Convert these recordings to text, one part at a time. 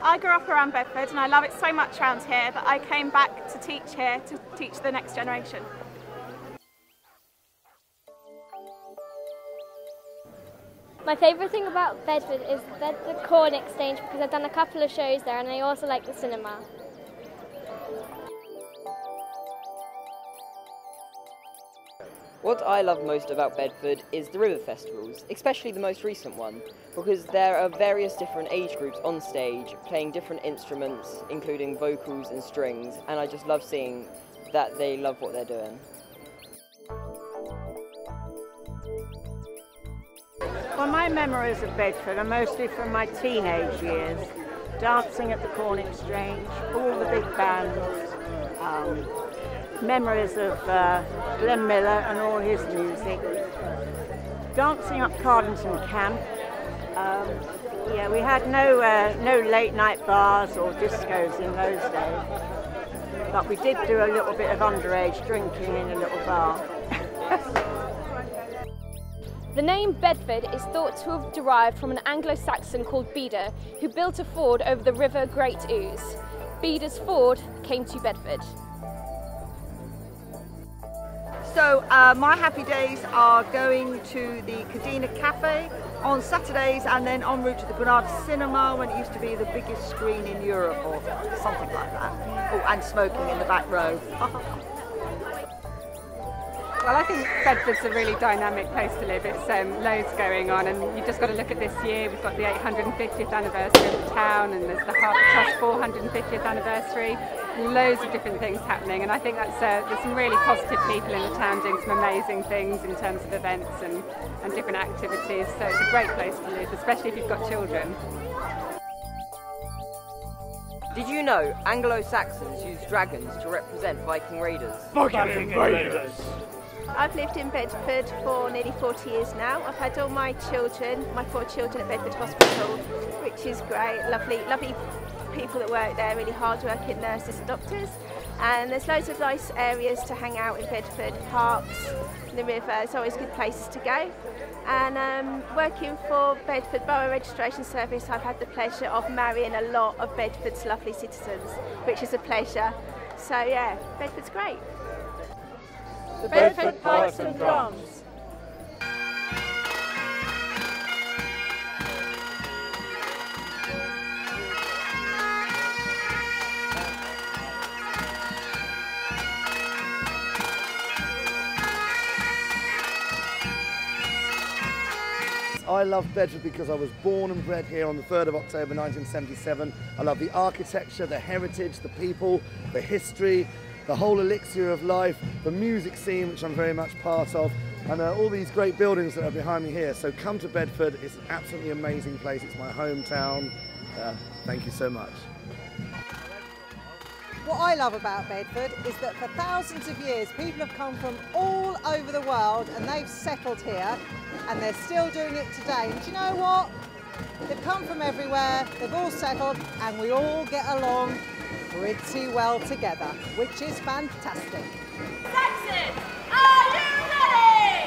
I grew up around Bedford and I love it so much around here that I came back to teach here, to teach the next generation. My favourite thing about Bedford is the Corn Exchange, because I've done a couple of shows there and I also like the cinema. What I love most about Bedford is the river festivals, especially the most recent one, because there are various different age groups on stage playing different instruments, including vocals and strings, and I just love seeing that they love what they're doing. Well, my memories of Bedford are mostly from my teenage years, dancing at the Corn Exchange, all the big bands, memories of Glenn Miller and all his music, dancing up Cardington Camp. Yeah, we had no late night bars or discos in those days, but we did do a little bit of underage drinking in a little bar. The name Bedford is thought to have derived from an Anglo-Saxon called Beda, who built a ford over the river Great Ouse. Beda's ford came to Bedford. So my happy days are going to the Cadena Cafe on Saturdays and then en route to the Granada Cinema when it used to be the biggest screen in Europe or something like that. Oh, and smoking in the back row. Well, I think Bedford's a really dynamic place to live. It's loads going on, and you've just got to look at this year. We've got the 850th anniversary of the town, and there's the Harbour Trust 450th anniversary. Loads of different things happening, and I think that's there's some really positive people in the town doing some amazing things in terms of events and different activities. So it's a great place to live, especially if you've got children. Did you know Anglo-Saxons used dragons to represent Viking raiders? Viking raiders! I've lived in Bedford for nearly 40 years now. I've had all my children, my 4 children at Bedford Hospital, which is great. Lovely people that work there, really hard-working nurses and doctors. And there's loads of nice areas to hang out in Bedford, parks, the river. It's always good places to go. And working for Bedford Borough Registration Service, I've had the pleasure of marrying a lot of Bedford's lovely citizens, which is a pleasure. So yeah, Bedford's great. The Bedford Pipes and Drums. I love Bedford because I was born and bred here on the 3rd of October 1977. I love the architecture, the heritage, the people, the history, the whole elixir of life, the music scene, which I'm very much part of, and all these great buildings that are behind me here. So come to Bedford, it's an absolutely amazing place. It's my hometown. Thank you so much. What I love about Bedford is that for thousands of years people have come from all over the world and they've settled here, and they're still doing it today. And do you know what? They've come from everywhere, they've all settled, and we all get along pretty well together, which is fantastic. Saxons, are you ready?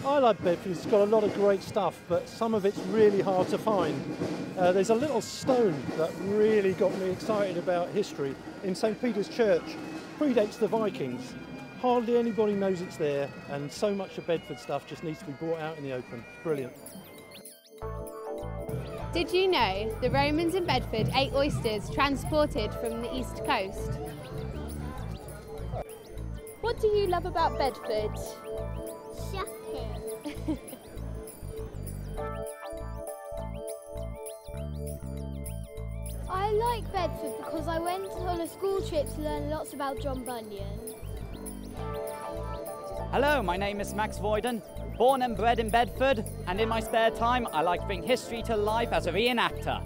I like Bedford. It's got a lot of great stuff, but some of it's really hard to find. There's a little stone that really got me excited about history in St. Peter's Church. Predates the Vikings. Hardly anybody knows it's there, and so much of Bedford stuff just needs to be brought out in the open. Brilliant. Did you know the Romans in Bedford ate oysters transported from the east coast? What do you love about Bedford? Shopping. I like Bedford because I went on a school trip to learn lots about John Bunyan. Hello, my name is Max Voyden, born and bred in Bedford, and in my spare time I like to bring history to life as a reenactor.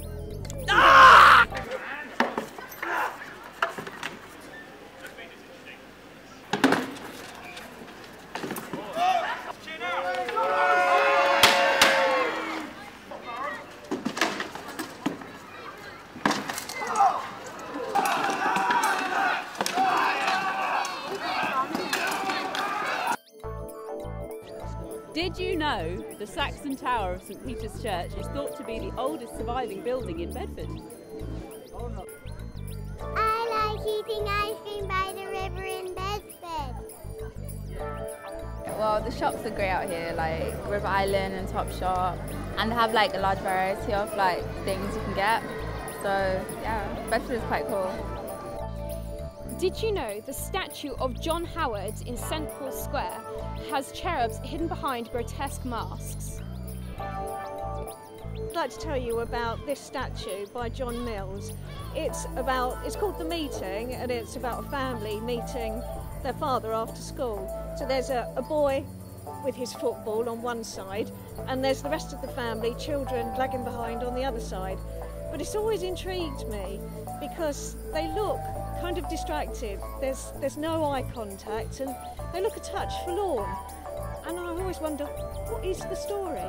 Ah! Did you know the Saxon Tower of St Peter's Church is thought to be the oldest surviving building in Bedford? I like eating ice cream by the river in Bedford. Well, the shops are great out here, like River Island and Topshop, and they have like a large variety of like things you can get. So yeah, Bedford is quite cool. Did you know the statue of John Howard in St Paul's Square has cherubs hidden behind grotesque masks? I'd like to tell you about this statue by John Mills. It's called The Meeting, and it's about a family meeting their father after school. So there's a boy with his football on one side, and there's the rest of the family, children lagging behind on the other side. But it's always intrigued me because they look kind of distracted. There's no eye contact, and they look a touch forlorn. And I always wonder, what is the story?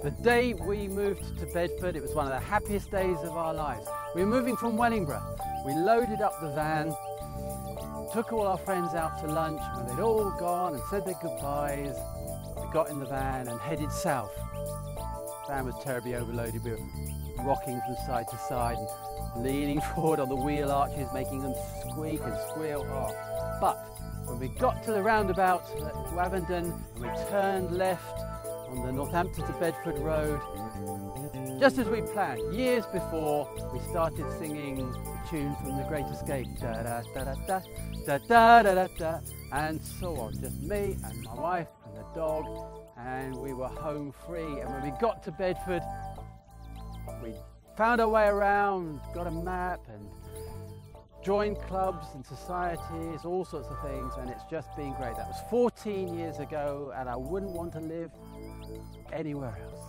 The day we moved to Bedford, it was one of the happiest days of our lives. We were moving from Wellingborough. We loaded up the van, took all our friends out to lunch. When they'd all gone and said their goodbyes, we got in the van and headed south. The van was terribly overloaded. We were rocking from side to side and leaning forward on the wheel arches, making them squeak and squeal. Oh. But when we got to the roundabout at Wavendon and we turned left on the Northampton to Bedford Road, just as we planned, years before, we started singing the tune from The Great Escape, da da da da da da da da da da, and so on. Just me and my wife and the dog, and we were home free. And when we got to Bedford, we found our way around, got a map, and joined clubs and societies, all sorts of things, and it's just been great. That was 14 years ago, and I wouldn't want to live anywhere else.